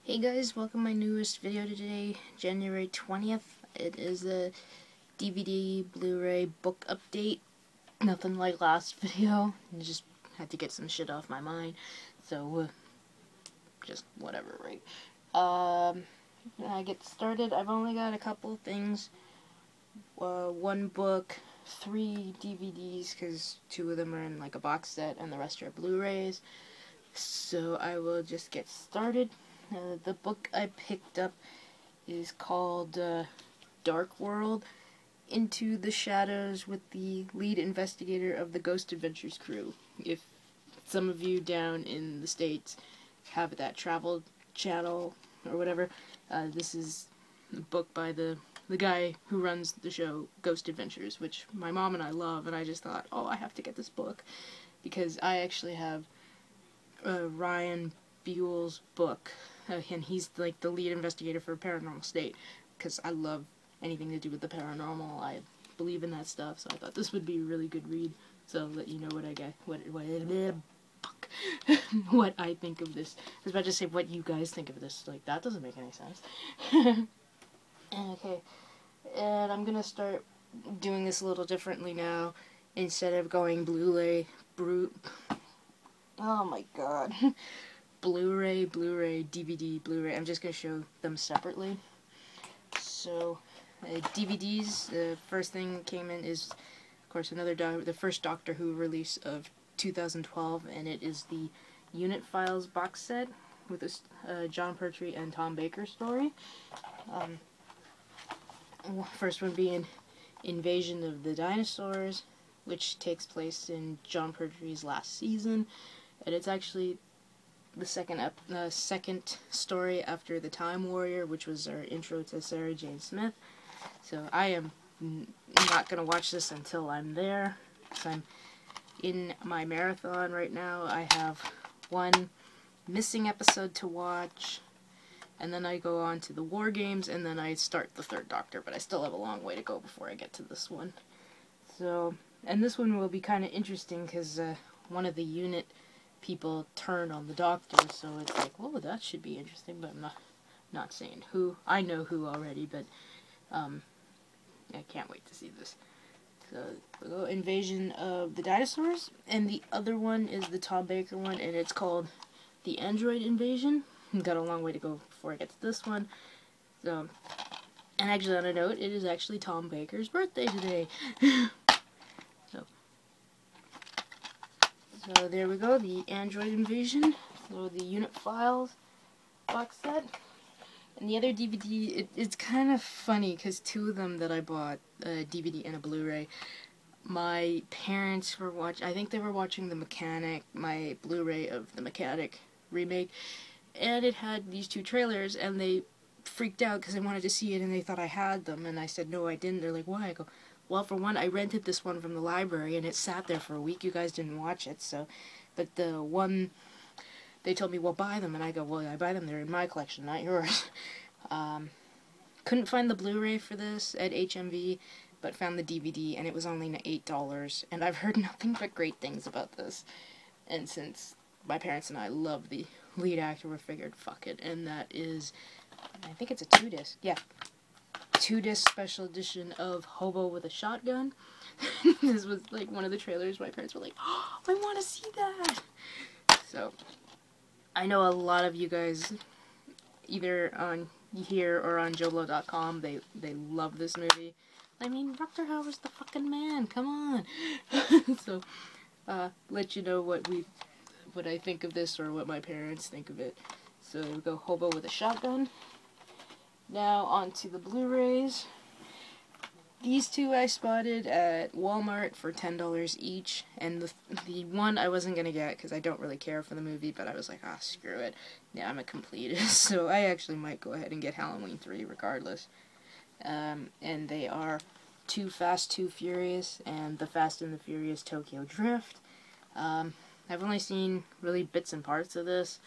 Hey guys, welcome to my newest video today, January 20th. It is a DVD Blu-ray book update. Nothing like last video. I just had to get some shit off my mind. So, just whatever, right? When I get started, I've only got a couple things. One book, 3 DVDs, because 2 of them are in like a box set and the rest are Blu-rays. So I will just get started. The book I picked up is called Dark World, Into the Shadows with the lead investigator of the Ghost Adventures crew. If some of you down in the States have that travel channel or whatever, this is a book by the guy who runs the show Ghost Adventures, which my mom and I love, and I just thought, oh, I have to get this book, because I actually have Ryan Buell's book, and he's like the lead investigator for Paranormal State, because I love anything to do with the paranormal. I believe in that stuff, so I thought this would be a really good read. So I'll let you know what I get, what I think of this. I was about to say what you guys think of this. Like, that doesn't make any sense. Okay, and I'm gonna start doing this a little differently now. Instead of going oh my god. Blu-ray, DVD, Blu-ray. I'm just going to show them separately. So, DVDs, the first thing that came in is, of course, the first Doctor Who release of 2012, and it is the Unit Files box set with this John Pertwee and Tom Baker story. First one being Invasion of the Dinosaurs, which takes place in John Pertwee's last season, and it's actually the second story after The Time Warrior, which was our intro to Sarah Jane Smith. So I am not going to watch this until I'm there, because I'm in my marathon right now. I have one missing episode to watch, and then I go on to the War Games, and then I start the Third Doctor, but I still have a long way to go before I get to this one. So, and this one will be kind of interesting, because one of the unit people turn on the Doctor, so it's like, oh, that should be interesting, but I'm not saying who. I know who already, but I can't wait to see this. So we'll go Invasion of the Dinosaurs, and the other one is the Tom Baker one, and it's called The Android Invasion. I've got a long way to go before I get to this one. So, and actually, on a note, it is actually Tom Baker's birthday today. So there we go, the Android Invasion, so the Unit Files box set. And the other DVD, it's kind of funny, because 2 of them that I bought, a DVD and a Blu-ray, my parents were I think they were watching The Mechanic, my Blu-ray of The Mechanic remake, and it had these 2 trailers, and they freaked out because they wanted to see it, and they thought I had them, and I said, no, I didn't. They're like, why? I go, well, for one, I rented this one from the library, and it sat there for a week. You guys didn't watch it, so... But the one... They told me, well, buy them, and I go, well, I buy them. They're in my collection, not yours. Couldn't find the Blu-ray for this at HMV, but found the DVD, and it was only $8, and I've heard nothing but great things about this. And since my parents and I love the lead actor, we figured, fuck it, and that is... I think it's a 2-disc. Yeah. 2-disc special edition of Hobo with a Shotgun. This was like one of the trailers. My parents were like, oh, I want to see that. So, I know a lot of you guys, either on here or on JoBlo.com, they love this movie. I mean, Dr. Howard's the fucking man. Come on. So, let you know what I think of this, or what my parents think of it. So, we go Hobo with a Shotgun. Now, on to the Blu-rays. These 2 I spotted at Walmart for $10 each, and the one I wasn't going to get because I don't really care for the movie, but I was like, ah, screw it. Yeah, I'm a completist, so I actually might go ahead and get Halloween 3 regardless. And they are Too Fast, Too Furious, and The Fast and the Furious Tokyo Drift. I've only seen really bits and parts of this,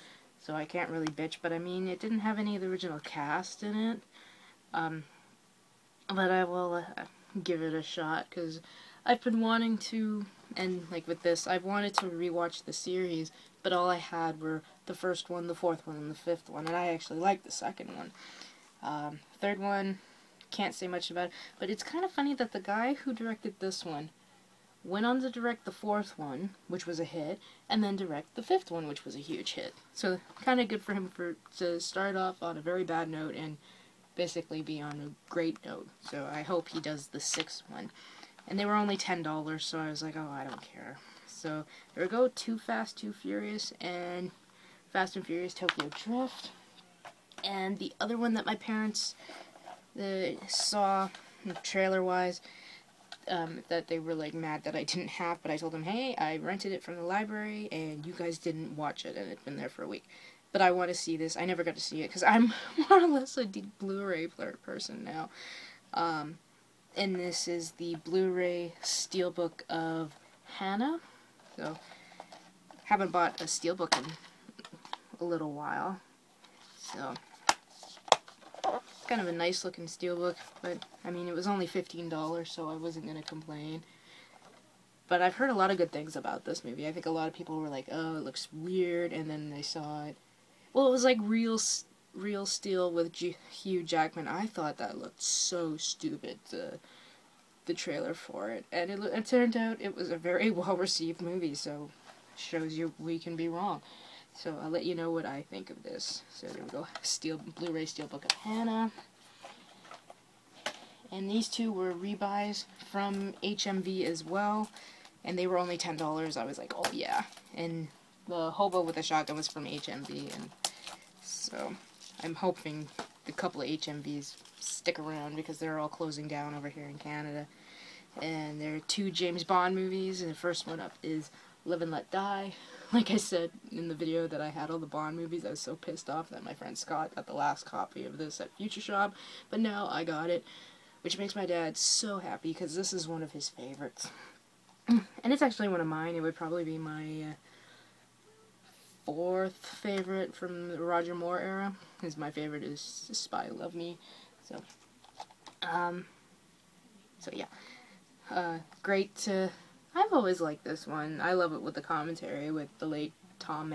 so I can't really bitch, but I mean, it didn't have any of the original cast in it. But I will give it a shot, because I've been wanting to, and like with this, I've wanted to rewatch the series, but all I had were the first one, the fourth one, and the fifth one, and I actually like the second one. Third one, can't say much about it, but it's kind of funny that the guy who directed this one went on to direct the fourth one, which was a hit, and then direct the fifth one, which was a huge hit. So kind of good for him to start off on a very bad note and basically be on a great note. So I hope he does the sixth one. And they were only $10, so I was like, oh, I don't care. So there we go, Too Fast, Too Furious, and Fast and Furious Tokyo Drift. And the other one that my parents saw, trailer-wise, that they were like mad that I didn't have, but I told them, hey, I rented it from the library and you guys didn't watch it, and it's been there for a week. But I want to see this. I never got to see it because I'm more or less a Blu-ray person now. And this is the Blu-ray Steelbook of Hannah. So, haven't bought a Steelbook in a little while. So, kind of a nice looking Steelbook, but I mean, it was only $15, so I wasn't going to complain. But I've heard a lot of good things about this movie. I think a lot of people were like, oh, it looks weird, and then they saw it. Well, it was like real steel with Hugh Jackman. I thought that looked so stupid, the trailer for it. And it turned out it was a very well-received movie, so shows you we can be wrong. So I'll let you know what I think of this. So there we go, Blu-ray Steelbook of Hannah. And these two were rebuys from HMV as well, and they were only $10. I was like, oh yeah. And the Hobo with a Shotgun was from HMV, and so I'm hoping the couple of HMVs stick around because they're all closing down over here in Canada. And there are 2 James Bond movies, and the first one up is Live and Let Die. Like I said in the video that I had all the Bond movies, I was so pissed off that my friend Scott got the last copy of this at Future Shop, but now I got it, which makes my dad so happy because this is one of his favorites. And it's actually one of mine. It would probably be my 4th favorite from the Roger Moore era, because my favorite is Spy Love Me. So yeah. Great. I've always liked this one. I love it with the commentary with the late Tom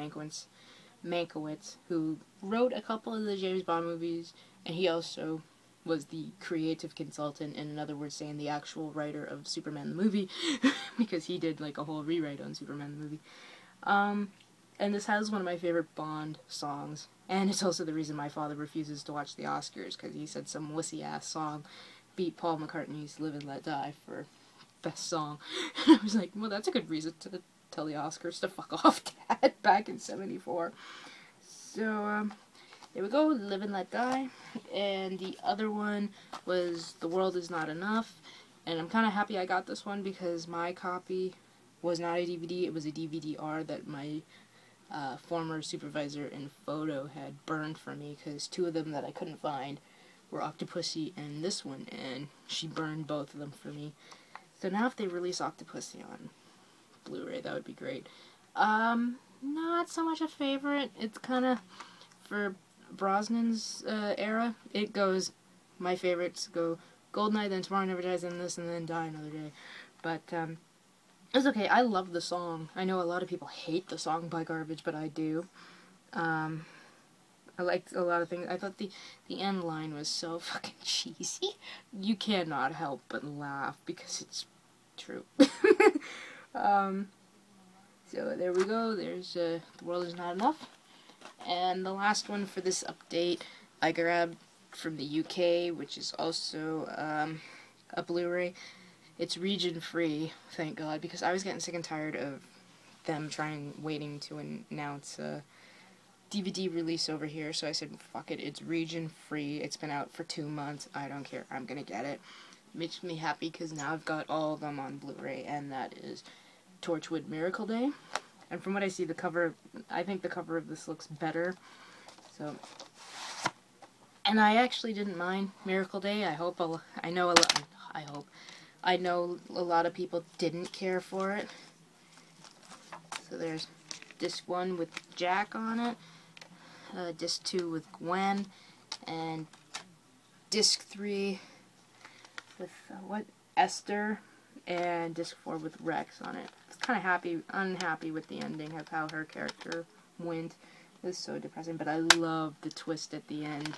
Mankiewicz, who wrote a couple of the James Bond movies, and he also was the creative consultant, in other words saying the actual writer of Superman the movie, because he did like a whole rewrite on Superman the movie. And this has one of my favorite Bond songs, and it's also the reason my father refuses to watch the Oscars, because he said some wussy-ass song beat Paul McCartney's Live and Let Die for best song. I was like, well, that's a good reason to tell the Oscars to fuck off, Dad, back in '74. So, there we go, Live and Let Die. And the other one was The World Is Not Enough, and I'm kind of happy I got this one because my copy was not a DVD, it was a DVD-R that my former supervisor in photo had burned for me, because 2 of them that I couldn't find were Octopussy and this one, and she burned both of them for me. So now if they release Octopussy on Blu-ray, that would be great. Not so much a favorite. It's kind of, for Brosnan's era, it goes, my favorites go Goldeneye, then Tomorrow Never Dies, then this, and then Die Another Day. But, it's okay. I love the song. I know a lot of people hate the song by Garbage, but I do. I liked a lot of things. I thought the end line was so fucking cheesy. You cannot help but laugh because it's true. So there we go. There's The World Is Not Enough. And the last one for this update I grabbed from the UK, which is also a Blu-ray. It's region free, thank God, because I was getting sick and tired of them waiting to announce a DVD release over here, so I said, fuck it, it's region free, it's been out for 2 months, I don't care, I'm gonna get it. Makes me happy because now I've got all of them on Blu-ray, and that is Torchwood Miracle Day. And from what I see, the cover, I think the cover of this looks better. So, and I actually didn't mind Miracle Day. I know a lot of people didn't care for it. So there's disc 1 with Jack on it, disc 2 with Gwen, and disc 3 with Esther, and disc 4 with Rex on it. I was kind of unhappy with the ending of how her character went. is so depressing, but I love the twist at the end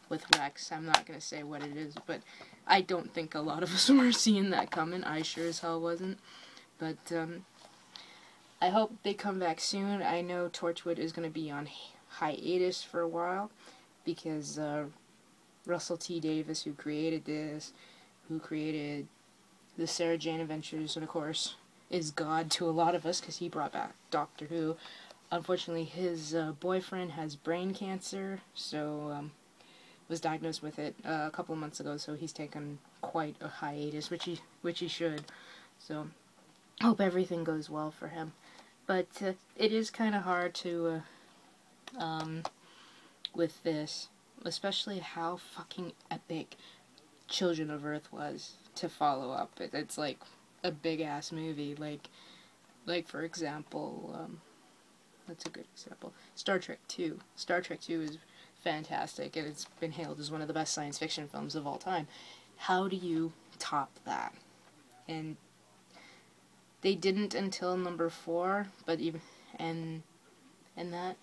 with Rex. I'm not gonna say what it is, but I don't think a lot of us were seeing that coming. I sure as hell wasn't. But I hope they come back soon. I know Torchwood is gonna be on hiatus for a while because Russell T. Davis, who created this, who created the Sarah Jane Adventures, and of course is God to a lot of us because he brought back Doctor Who. Unfortunately, his boyfriend has brain cancer, so was diagnosed with it a couple of months ago. So he's taken quite a hiatus, which he should. So hope everything goes well for him. But it is kind of hard to with this, especially how fucking epic Children of Earth was to follow up. It's like a big ass movie. Like for example. That's a good example. Star Trek 2. Star Trek 2 is fantastic, and it's been hailed as one of the best science fiction films of all time. How do you top that? And they didn't until number 4, but even and that.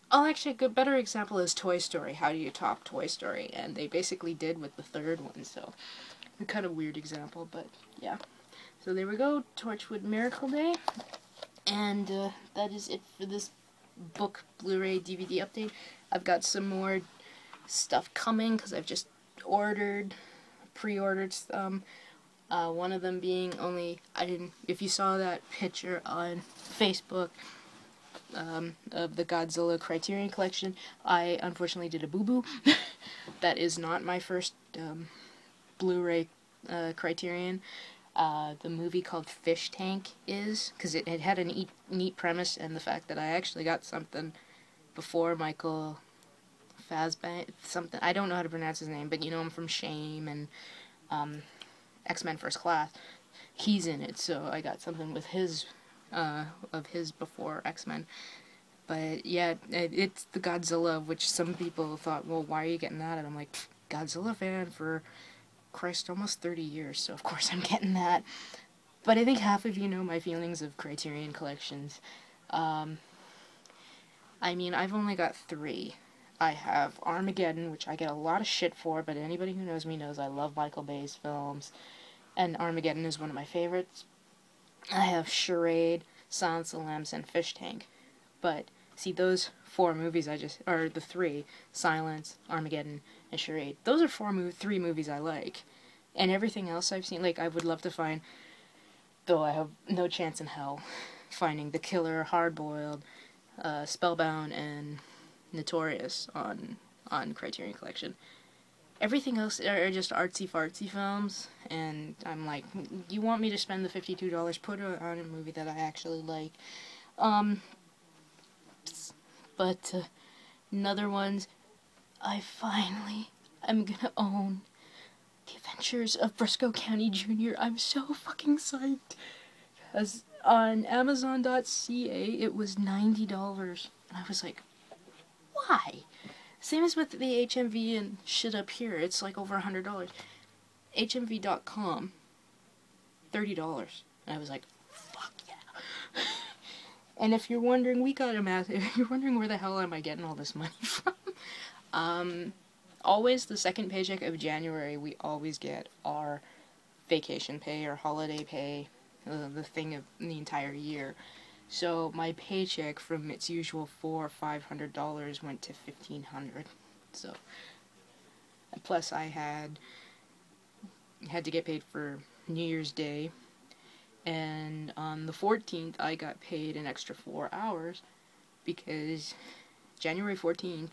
Oh, actually, a better example is Toy Story. How do you top Toy Story? And they basically did with the third one, so a kind of weird example, but yeah. So there we go, Torchwood Miracle Day. And that is it for this book Blu-ray DVD update. I've got some more stuff coming because I've just pre-ordered some. One of them being if you saw that picture on Facebook of the Godzilla Criterion Collection, I unfortunately did a boo-boo. That is not my first Blu-ray Criterion. The movie called Fish Tank is, because it had a neat premise, and the fact that I actually got something before Michael Fassbender, something, I don't know how to pronounce his name, but you know him from Shame and X-Men First Class. He's in it, so I got something with his before X-Men. But yeah, it's the Godzilla, which some people thought, well, why are you getting that? And I'm like, Godzilla fan for Christ, almost 30 years, so of course I'm getting that. But I think half of you know my feelings of Criterion collections. I mean, I've only got 3. I have Armageddon, which I get a lot of shit for, but anybody who knows me knows I love Michael Bay's films, and Armageddon is one of my favorites. I have Charade, Silence of the Lambs, and Fish Tank. But, see, those 4 movies or the 3, Silence, Armageddon, and Charade, those are 3 movies I like. And everything else I've seen, like, I would love to find, though I have no chance in hell, finding The Killer, Hardboiled, Spellbound, and Notorious on Criterion Collection. Everything else are just artsy-fartsy films, and I'm like, you want me to spend the $52, put it on a movie that I actually like. But another ones, I'm gonna own The Adventures of Briscoe County Jr. I'm so fucking psyched. Because on Amazon.ca it was $90, and I was like, why? Same as with the HMV and shit up here, it's like over $100. HMV.com, $30. And I was like, fuck yeah. And if you're wondering, if you're wondering where the hell am I getting all this money from, always the second paycheck of January, we always get our vacation pay or holiday pay, the thing of the entire year. So my paycheck from its usual $400 or $500 went to $1,500. So, plus I had to get paid for New Year's Day, and on the 14th I got paid an extra 4 hours because January 14th,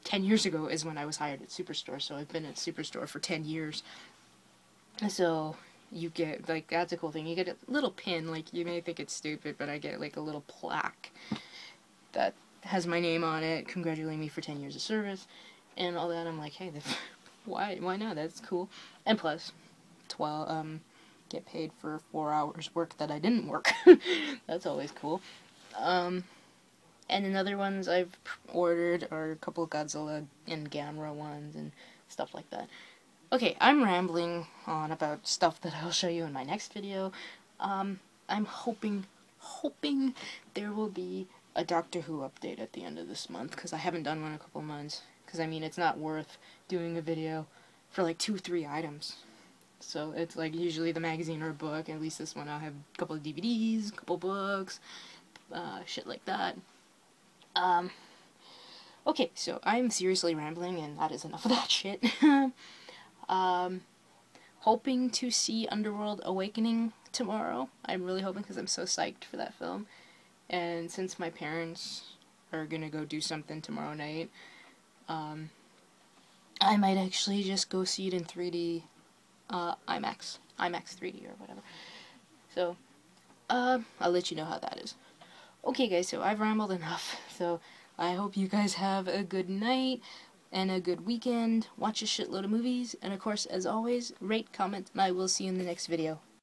10 years ago, is when I was hired at Superstore. So I've been at Superstore for 10 years. So you get, like, that's a cool thing. You get a little pin, like, you may think it's stupid, but I get, like, a little plaque that has my name on it, congratulating me for 10 years of service, and all that. I'm like, hey, why not? That's cool. And plus, get paid for 4 hours work that I didn't work. That's always cool. And another ones I've ordered are a couple of Godzilla and Gamera ones and stuff like that. Okay, I'm rambling on about stuff that I'll show you in my next video. I'm hoping there will be a Doctor Who update at the end of this month, because I haven't done one in a couple months. Because, I mean, it's not worth doing a video for, like, 2-3 items. So, it's, like, usually the magazine or a book. At least this one I'll have a couple of DVDs, a couple books, shit like that. Okay, so I'm seriously rambling, and that is enough of that shit. Hoping to see Underworld Awakening tomorrow. I'm really hoping, because I'm so psyched for that film. And since my parents are gonna go do something tomorrow night, I might actually just go see it in 3D, IMAX 3D or whatever. So, I'll let you know how that is. Okay guys, so I've rambled enough, so I hope you guys have a good night and a good weekend, watch a shitload of movies, and of course, as always, rate, comment, and I will see you in the next video.